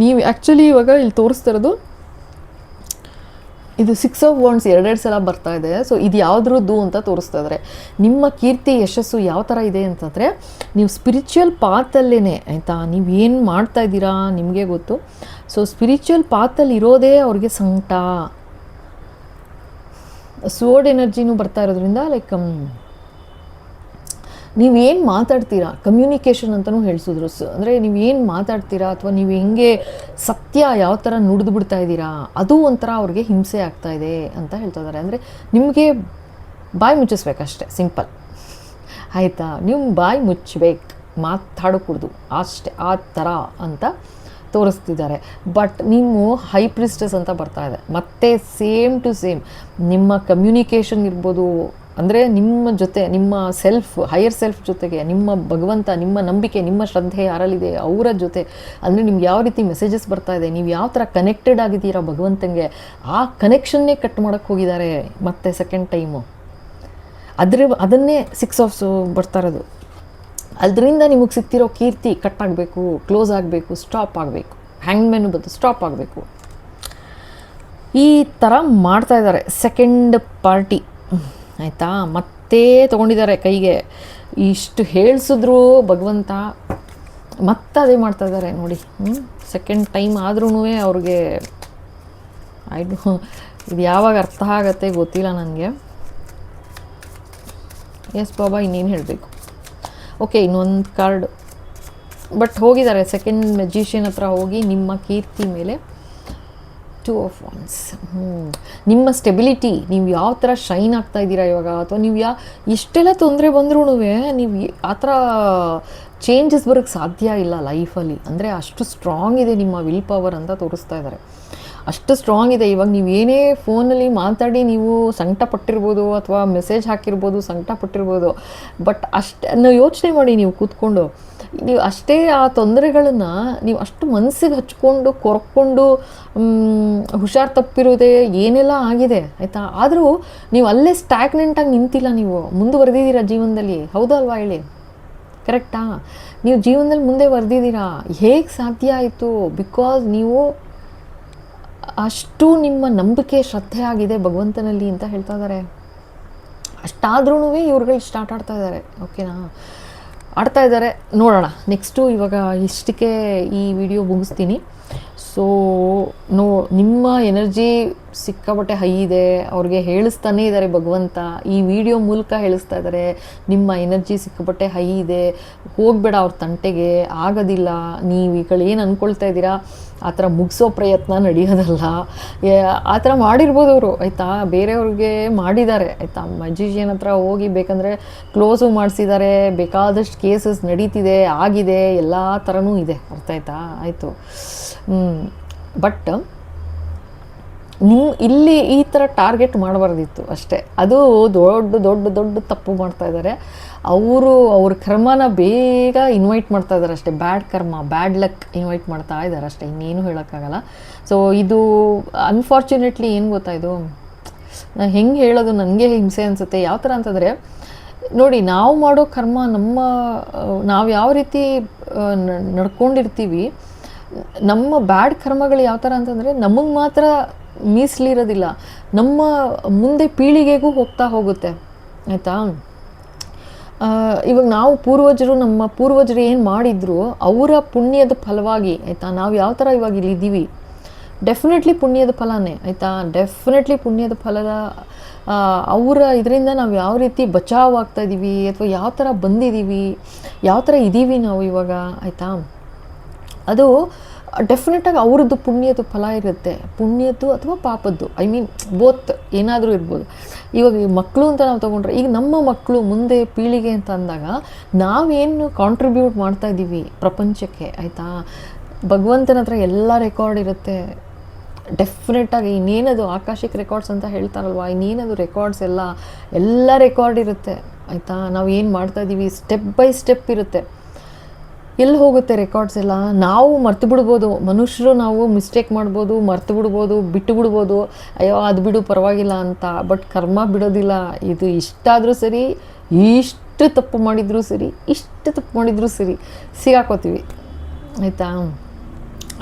ನೀವು ಆ್ಯಕ್ಚುಲಿ ಇವಾಗ ಇಲ್ಲಿ ತೋರಿಸ್ತಾ ಇರೋದು ಇದು 6 ಆಫ್ ವಾಂಡ್ಸ್ ಎರಡೆರಡು ಸಲ ಬರ್ತಾ ಇದೆ. ಸೊ ಇದು ಯಾವುದ್ರದ್ದು ಅಂತ ತೋರಿಸ್ತಾ ಇದ್ದಾರೆ. ನಿಮ್ಮ ಕೀರ್ತಿ ಯಶಸ್ಸು ಯಾವ ಥರ ಇದೆ ಅಂತಂದರೆ, ನೀವು ಸ್ಪಿರಿಚುವಲ್ ಪಾತಲ್ಲೇ ಆಯಿತಾ, ನೀವು ಏನು ಮಾಡ್ತಾ ಇದ್ದೀರಾ ನಿಮಗೆ ಗೊತ್ತು. ಸೊ ಸ್ಪಿರಿಚುವಲ್ ಪಾತಲ್ಲಿ ಇರೋದೇ ಅವ್ರಿಗೆ ಸಂಕಟ. ಸ್ವೋರ್ಡ್ ಎನರ್ಜಿನೂ ಬರ್ತಾ ಇರೋದ್ರಿಂದ ಲೈಕ್ ನೀವೇನು ಮಾತಾಡ್ತೀರಾ, ಕಮ್ಯುನಿಕೇಷನ್ ಅಂತಲೂ ಹೇಳಿಸಿದ್ರು. ಅಂದರೆ ನೀವೇನು ಮಾತಾಡ್ತೀರಾ ಅಥವಾ ನೀವು ಹೆಂಗೆ ಸತ್ಯ ಯಾವ ಥರ ನುಡಿದು ಬಿಡ್ತಾ ಇದ್ದೀರಾ, ಅದು ಒಂಥರ ಅವ್ರಿಗೆ ಹಿಂಸೆ ಆಗ್ತಾಯಿದೆ ಅಂತ ಹೇಳ್ತಾ ಇದ್ದಾರೆ. ಅಂದರೆ ನಿಮಗೆ ಬಾಯಿ ಮುಚ್ಚಿಸ್ಬೇಕಷ್ಟೆ, ಸಿಂಪಲ್ ಆಯಿತಾ. ನೀವು ಬಾಯಿ ಮುಚ್ಚಬೇಕು, ಮಾತಾಡೋಕೂಡ್ದು ಅಷ್ಟೇ, ಆ ಥರ ಅಂತ ತೋರಿಸ್ತಿದ್ದಾರೆ. ಬಟ್ ನೀವು ಹೈ ಪ್ರಿಸ್ಟಸ್ ಅಂತ ಬರ್ತಾ ಇದೆ. ಮತ್ತೆ ಸೇಮ್ ಟು ಸೇಮ್ ನಿಮ್ಮ ಕಮ್ಯುನಿಕೇಷನ್ ಇರ್ಬೋದು, ಅಂದರೆ ನಿಮ್ಮ ಜೊತೆ ನಿಮ್ಮ ಸೆಲ್ಫ್, ಹೈಯರ್ ಸೆಲ್ಫ್ ಜೊತೆಗೆ ನಿಮ್ಮ ಭಗವಂತ, ನಿಮ್ಮ ನಂಬಿಕೆ, ನಿಮ್ಮ ಶ್ರದ್ಧೆ ಯಾರಲ್ಲಿದೆ ಅವರ ಜೊತೆ, ಅಂದರೆ ನಿಮ್ಗೆ ಯಾವ ರೀತಿ ಮೆಸೇಜಸ್ ಬರ್ತಾ ಇದೆ, ನೀವು ಯಾವ ಥರ ಕನೆಕ್ಟೆಡ್ ಆಗಿದ್ದೀರಾ ಭಗವಂತನಿಗೆ, ಆ ಕನೆಕ್ಷನ್ನೇ ಕಟ್ ಮಾಡೋಕ್ಕೆ ಹೋಗಿದ್ದಾರೆ ಮತ್ತೆ ಸೆಕೆಂಡ್ ಟೈಮು. ಅದನ್ನೇ 6 ಆಫ್ ಬರ್ತಾ ಇರೋದು. ಅದರಿಂದ ನಿಮಗೆ ಸಿಗ್ತಿರೋ ಕೀರ್ತಿ ಕಟ್ ಆಗಬೇಕು, ಕ್ಲೋಸ್ ಆಗಬೇಕು, ಸ್ಟಾಪ್ ಆಗಬೇಕು. ಹ್ಯಾಂಗ್ಮ್ಯಾನು ಬಂದು ಸ್ಟಾಪ್ ಆಗಬೇಕು. ಈ ಥರ ಮಾಡ್ತಾ ಇದ್ದಾರೆ ಸೆಕೆಂಡ್ ಪಾರ್ಟಿ ಆಯಿತಾ. ಮತ್ತೆ ತೊಗೊಂಡಿದ್ದಾರೆ ಕೈಗೆ. ಇಷ್ಟು ಹೇಳಿಸಿದ್ರು ಭಗವಂತ ಮತ್ತೆ ಅದೇ ಮಾಡ್ತಾ ಇದ್ದಾರೆ ನೋಡಿ. ಸೆಕೆಂಡ್ ಟೈಮ್ ಆದ್ರೂ ಅವ್ರಿಗೆ ಇದು ಯಾವಾಗ ಅರ್ಥ ಆಗತ್ತೆ ಗೊತ್ತಿಲ್ಲ ನನಗೆ. ಎಸ್ ಬಾಬಾ, ಇನ್ನೇನು ಹೇಳಬೇಕು. ಓಕೆ, ಇನ್ನೊಂದು ಕಾರ್ಡ್. ಬಟ್ ಹೋಗಿದ್ದಾರೆ ಸೆಕೆಂಡ್ ಮೆಜಿಷಿಯನ್ ಹತ್ರ ಹೋಗಿ ನಿಮ್ಮ ಕೀರ್ತಿ ಮೇಲೆ 2 ಆಫ್ ವಾಂಡ್ಸ್. ನಿಮ್ಮ ಸ್ಟೆಬಿಲಿಟಿ, ನೀವು ಯಾವ ಥರ ಶೈನ್ ಆಗ್ತಾ ಇದ್ದೀರಾ ಇವಾಗ, ಅಥವಾ ನೀವು ಇಷ್ಟೆಲ್ಲ ತೊಂದರೆ ಬಂದ್ರೂ ನೀವು ಆ ಥರ ಚೇಂಜಸ್ ಬರೋಕ್ಕೆ ಸಾಧ್ಯ ಇಲ್ಲ ಲೈಫಲ್ಲಿ. ಅಂದರೆ ಅಷ್ಟು ಸ್ಟ್ರಾಂಗ್ ಇದೆ ನಿಮ್ಮ ವಿಲ್ ಪವರ್ ಅಂತ ತೋರಿಸ್ತಾ ಇದ್ದಾರೆ. ಅಷ್ಟು ಸ್ಟ್ರಾಂಗ್ ಇದೆ. ಇವಾಗ ನೀವು ಏನೇ ಫೋನಲ್ಲಿ ಮಾತಾಡಿ ನೀವು ಸಂಕಟ ಪಟ್ಟಿರ್ಬೋದು, ಅಥವಾ ಮೆಸೇಜ್ ಹಾಕಿರ್ಬೋದು, ಸಂಕಟ ಪಟ್ಟಿರ್ಬೋದು. ಬಟ್ ಅಷ್ಟೇ ಯೋಚನೆ ಮಾಡಿ, ನೀವು ಕೂತ್ಕೊಂಡು ನೀವು ಅಷ್ಟೇ ಆ ತೊಂದರೆಗಳನ್ನು ನೀವು ಅಷ್ಟು ಮನಸ್ಸಿಗೆ ಹಚ್ಕೊಂಡು ಕೊರ್ಕೊಂಡು ಹುಷಾರು ತಪ್ಪಿರೋದೇ ಏನೆಲ್ಲ ಆಗಿದೆ ಆಯಿತಾ. ಆದರೂ ನೀವು ಅಲ್ಲೇ ಸ್ಟ್ಯಾಗ್ನೆಂಟಾಗಿ ನಿಂತಿಲ್ಲ, ನೀವು ಮುಂದುವರೆದಿದ್ದೀರಾ ಜೀವನದಲ್ಲಿ. ಹೌದಲ್ವಾ ಹೇಳಿ, ಕರೆಕ್ಟಾ? ನೀವು ಜೀವನದಲ್ಲಿ ಮುಂದೆ ವರ್ದಿದ್ದೀರಾ. ಹೇಗೆ ಸಾಧ್ಯ ಆಯಿತು? ಬಿಕಾಸ್ ನೀವು ಅಷ್ಟು ನಿಮ್ಮ ನಂಬಿಕೆ ಶ್ರದ್ಧೆ ಆಗಿದೆ ಭಗವಂತನಲ್ಲಿ ಅಂತ ಹೇಳ್ತಾ ಇದ್ದಾರೆ. ಅಷ್ಟಾದ್ರೂ ಇವ್ರುಗಳು ಇಷ್ಟು ಆಡ್ತಾ ಇದ್ದಾರೆ. ಓಕೆನಾ, ಆಡ್ತಾ ಇದ್ದಾರೆ. ನೋಡೋಣ ನೆಕ್ಸ್ಟು. ಇವಾಗ ಇಷ್ಟಕ್ಕೆ ಈ ವಿಡಿಯೋ ಮುಗಿಸ್ತೀನಿ. ಸೊ ನಿಮ್ಮ ಎನರ್ಜಿ ಸಿಕ್ಕಾಪಟ್ಟೆ ಹೈ ಇದೆ. ಅವ್ರಿಗೆ ಹೇಳಿಸ್ತಾನೇ ಇದ್ದಾರೆ ಭಗವಂತ, ಈ ವಿಡಿಯೋ ಮೂಲಕ ಹೇಳಿಸ್ತಾ ಇದ್ದಾರೆ, ನಿಮ್ಮ ಎನರ್ಜಿ ಸಿಕ್ಕಾಪಟ್ಟೆ ಹೈ ಇದೆ, ಹೋಗಬೇಡ ಅವ್ರ ತಂಟೆಗೆ, ಆಗೋದಿಲ್ಲ. ನೀವು ಈಗ ಏನು ಅಂದ್ಕೊಳ್ತಾ ಇದ್ದೀರಾ ಆ ಥರ ಮುಗಿಸೋ ಪ್ರಯತ್ನ ನಡೆಯೋದಲ್ಲ. ಆ ಥರ ಮಾಡಿರ್ಬೋದು ಅವರು ಆಯಿತಾ, ಬೇರೆಯವ್ರಿಗೆ ಮಾಡಿದ್ದಾರೆ ಆಯಿತಾ. ಮ್ಯಾಜಿಷಿಯನ್ ಹತ್ರ ಹೋಗಿ ಬೇಕಂದರೆ ಕ್ಲೋಸು ಮಾಡಿಸಿದ್ದಾರೆ, ಬೇಕಾದಷ್ಟು ಕೇಸಸ್ ನಡೀತಿದೆ, ಆಗಿದೆ, ಎಲ್ಲ ಥರನೂ ಇದೆ. ಅರ್ಥ ಆಯ್ತಾ? ಆಯಿತು. ಬಟ್ ನೀವು ಇಲ್ಲಿ ಈ ಥರ ಟಾರ್ಗೆಟ್ ಮಾಡಬಾರ್ದಿತ್ತು ಅಷ್ಟೇ. ಅದು ದೊಡ್ಡ ದೊಡ್ಡ ದೊಡ್ಡ ತಪ್ಪು ಮಾಡ್ತಾ ಇದ್ದಾರೆ ಅವರು. ಅವ್ರ ಕರ್ಮನ ಬೇಗ ಇನ್ವೈಟ್ ಮಾಡ್ತಾ ಇದ್ದಾರೆ ಅಷ್ಟೇ. ಬ್ಯಾಡ್ ಕರ್ಮ, ಬ್ಯಾಡ್ ಲಕ್ ಇನ್ವೈಟ್ ಮಾಡ್ತಾ ಇದ್ದಾರೆ ಅಷ್ಟೇ, ಇನ್ನೇನು ಹೇಳೋಕ್ಕಾಗಲ್ಲ. ಸೊ ಇದು ಅನ್ಫಾರ್ಚುನೇಟ್ಲಿ ಏನು ಗೊತ್ತಾಯಿತು, ನಾನು ಹೆಂಗೆ ಹೇಳೋದು, ನನಗೆ ಹಿಂಸೆ ಅನಿಸುತ್ತೆ. ಯಾವ ಥರ ಅಂತಂದರೆ ನೋಡಿ, ನಾವು ಮಾಡೋ ಕರ್ಮ, ನಾವು ಯಾವ ರೀತಿ ನಡ್ಕೊಂಡಿರ್ತೀವಿ, ನಮ್ಮ ಬ್ಯಾಡ್ ಕರ್ಮಗಳು ಯಾವ ಥರ ಅಂತಂದರೆ ನಮಗೆ ಮಾತ್ರ ಮೀಸಲಿರೋದಿಲ್ಲ, ನಮ್ಮ ಮುಂದೆ ಪೀಳಿಗೆಗೂ ಹೋಗ್ತಾ ಹೋಗುತ್ತೆ ಆಯಿತಾ. ಇವಾಗ ನಾವು ನಮ್ಮ ಪೂರ್ವಜರು ಏನು ಮಾಡಿದ್ರು ಅವರ ಪುಣ್ಯದ ಫಲವಾಗಿ ಆಯಿತಾ, ನಾವು ಯಾವ ಥರ ಇವಾಗ ಇಲ್ಲಿದ್ದೀವಿ, ಡೆಫಿನೆಟ್ಲಿ ಪುಣ್ಯದ ಫಲನೇ ಆಯಿತಾ. ಡೆಫಿನೆಟ್ಲಿ ಪುಣ್ಯದ ಫಲದ ಅವರ ಇದರಿಂದ ನಾವು ಯಾವ ರೀತಿ ಬಚಾವ್ ಆಗ್ತಾ ಇದ್ದೀವಿ, ಅಥವಾ ಯಾವ ಥರ ಬಂದಿದ್ದೀವಿ, ಯಾವ ಥರ ಇದ್ದೀವಿ ನಾವು ಇವಾಗ ಆಯಿತಾ. ಅದು ಡೆಫಿನೆಟಾಗಿ ಅವ್ರದ್ದು ಪುಣ್ಯದ ಫಲ ಇರುತ್ತೆ, ಪುಣ್ಯದ್ದು ಅಥವಾ ಪಾಪದ್ದು. ಐ ಮೀನ್ ಬೋತ್ ಏನಾದರೂ ಇರ್ಬೋದು. ಇವಾಗ ಮಕ್ಕಳು ಅಂತ ನಾವು ತೊಗೊಂಡ್ರೆ, ಈಗ ನಮ್ಮ ಮಕ್ಕಳು ಮುಂದೆ ಪೀಳಿಗೆ ಅಂತ ಅಂದಾಗ ನಾವೇನು ಕಾಂಟ್ರಿಬ್ಯೂಟ್ ಮಾಡ್ತಾ ಇದ್ದೀವಿ ಪ್ರಪಂಚಕ್ಕೆ ಆಯಿತಾ. ಭಗವಂತನ ಹತ್ರ ಎಲ್ಲ ರೆಕಾರ್ಡ್ ಇರುತ್ತೆ ಡೆಫಿನೆಟಾಗಿ. ಇನ್ನೇನದು ಆಕಾಶಿಕ್ ರೆಕಾರ್ಡ್ಸ್ ಅಂತ ಹೇಳ್ತಾರಲ್ವ, ಇನ್ನೇನದು ರೆಕಾರ್ಡ್ಸ್ ಎಲ್ಲ ರೆಕಾರ್ಡ್ ಇರುತ್ತೆ ಆಯಿತಾ. ನಾವು ಏನು ಮಾಡ್ತಾಯಿದ್ದೀವಿ ಸ್ಟೆಪ್ ಬೈ ಸ್ಟೆಪ್ ಇರುತ್ತೆ. ಎಲ್ಲಿ ಹೋಗುತ್ತೆ ರೆಕಾರ್ಡ್ಸ್ ಎಲ್ಲ, ನಾವು ಮರ್ತು ಬಿಡ್ಬೋದು, ಮನುಷ್ಯರು ನಾವು ಮಿಸ್ಟೇಕ್ ಮಾಡ್ಬೋದು, ಮರ್ತು ಬಿಡ್ಬೋದು, ಬಿಟ್ಟು ಬಿಡ್ಬೋದು, ಅಯ್ಯೋ ಅದು ಬಿಡು ಪರವಾಗಿಲ್ಲ ಅಂತ. ಬಟ್ ಕರ್ಮ ಬಿಡೋದಿಲ್ಲ. ಇದು ಇಷ್ಟಾದರೂ ಸರಿ, ಇಷ್ಟು ತಪ್ಪು ಮಾಡಿದರೂ ಸರಿ, ಇಷ್ಟು ತಪ್ಪು ಮಾಡಿದರೂ ಸರಿ ಸಿಗಾಕೋತೀವಿ ಆಯಿತಾ.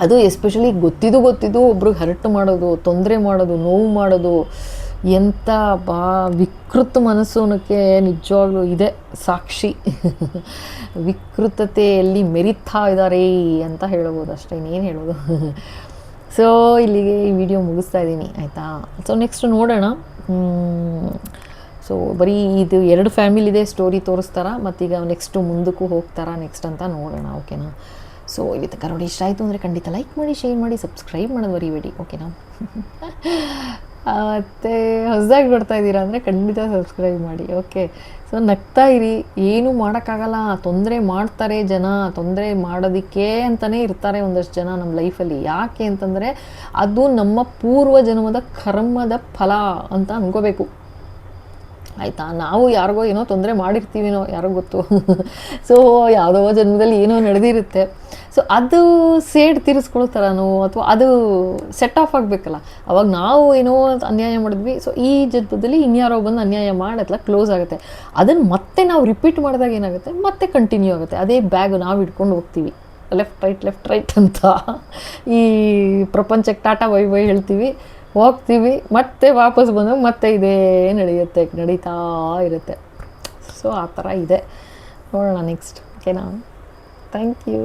ಅದು ಎಸ್ಪೆಷಲಿ ಗೊತ್ತಿದ್ದು ಒಬ್ರಿಗೆ ಹರ್ಟ್ ಮಾಡೋದು, ತೊಂದರೆ ಮಾಡೋದು, ನೋವು ಮಾಡೋದು, ಎಂಥ ವಿಕೃತ ಮನಸ್ಸು ಅನ್ನೋಕ್ಕೆ ನಿಜವಾಗ್ಲೂ ಇದೆ ಸಾಕ್ಷಿ. ವಿಕೃತತೆಯಲ್ಲಿ ಮೆರಿತಾ ಇದ್ದಾರೆ ಅಂತ ಹೇಳ್ಬೋದು ಅಷ್ಟೇ, ಇನ್ನೇನು ಹೇಳೋದು. ಸೊ ಇಲ್ಲಿಗೆ ಈ ವಿಡಿಯೋ ಮುಗಿಸ್ತಾ ಇದ್ದೀನಿ ಆಯಿತಾ. ಸೊ ನೆಕ್ಸ್ಟ್ ನೋಡೋಣ. ಸೊ ಬರೀ ಇದು 2 ಫ್ಯಾಮಿಲಿದೆ ಸ್ಟೋರಿ ತೋರಿಸ್ತಾರ, ಮತ್ತೀಗ ನೆಕ್ಸ್ಟು ಮುಂದಕ್ಕೂ ಹೋಗ್ತಾರಾ ನೆಕ್ಸ್ಟ್ ಅಂತ ನೋಡೋಣ, ಓಕೆನಾ. ಸೊ ಇಲ್ಲಿ ತನಕ ನೋಡಿ, ಇಷ್ಟ ಆಯಿತು ಅಂದರೆ ಖಂಡಿತ ಲೈಕ್ ಮಾಡಿ, ಶೇರ್ ಮಾಡಿ, ಸಬ್ಸ್ಕ್ರೈಬ್ ಮಾಡೋದು ಮರಿಬೇಡಿ, ಓಕೆನಾ. ಮತ್ತು ಹೊಸದಾಗಿ ನೋಡ್ತಾ ಇದ್ದೀರಾ ಅಂದರೆ ಖಂಡಿತ ಸಬ್ಸ್ಕ್ರೈಬ್ ಮಾಡಿ, ಓಕೆ. ಸೊ ನಗ್ತಾ ಇರಿ, ಏನೂ ಮಾಡೋಕ್ಕಾಗಲ್ಲ. ತೊಂದರೆ ಮಾಡ್ತಾರೆ ಜನ, ತೊಂದರೆ ಮಾಡೋದಕ್ಕೆ ಅಂತಲೇ ಇರ್ತಾರೆ ಒಂದಷ್ಟು ಜನ ನಮ್ಮ ಲೈಫಲ್ಲಿ. ಯಾಕೆ ಅಂತಂದರೆ ಅದು ನಮ್ಮ ಪೂರ್ವ ಜನ್ಮದ ಕರ್ಮದ ಫಲ ಅಂತ ಅಂದ್ಕೋಬೇಕು ಆಯಿತಾ. ನಾವು ಯಾರಿಗೋ ಏನೋ ತೊಂದರೆ ಮಾಡಿರ್ತೀವಿನೋ ಯಾರೋ ಗೊತ್ತು. ಸೊ ಯಾವುದೋ ಜನ್ಮದಲ್ಲಿ ಏನೋ ನಡೆದಿರುತ್ತೆ. ಸೊ ಅದು ಸೇಡ್ ತೀರಿಸ್ಕೊಳ್ಳೋ ಥರನೋ ಅಥವಾ ಅದು ಸೆಟ್ ಆಫ್ ಆಗಬೇಕಲ್ಲ, ಅವಾಗ ನಾವು ಏನೋ ಅನ್ಯಾಯ ಮಾಡಿದ್ವಿ, ಸೊ ಈ ಜನ್ಮದಲ್ಲಿ ಇನ್ಯಾರೋ ಬಂದು ಅನ್ಯಾಯ ಮಾಡತ್ಲ ಕ್ಲೋಸ್ ಆಗುತ್ತೆ. ಅದನ್ನು ಮತ್ತೆ ನಾವು ರಿಪೀಟ್ ಮಾಡಿದಾಗ ಏನಾಗುತ್ತೆ, ಮತ್ತೆ ಕಂಟಿನ್ಯೂ ಆಗುತ್ತೆ. ಅದೇ ಬ್ಯಾಗ್ ನಾವು ಇಟ್ಕೊಂಡು ಹೋಗ್ತೀವಿ, ಲೆಫ್ಟ್ ರೈಟ್ ಅಂತ ಈ ಪ್ರಪಂಚಕ್ಕೆ ಟಾಟಾ ಬೈ ಬೈ ಹೇಳ್ತೀವಿ, ಹೋಗ್ತೀವಿ, ಮತ್ತೆ ವಾಪಸ್ ಬಂದಾಗ ಮತ್ತೆ ಇದೇ ನಡೀತಾ ಇರುತ್ತೆ. ಸೊ ಆ ಥರ ಇದೆ, ನೋಡೋಣ ನೆಕ್ಸ್ಟ್, ಓಕೆನಾ. Thank you.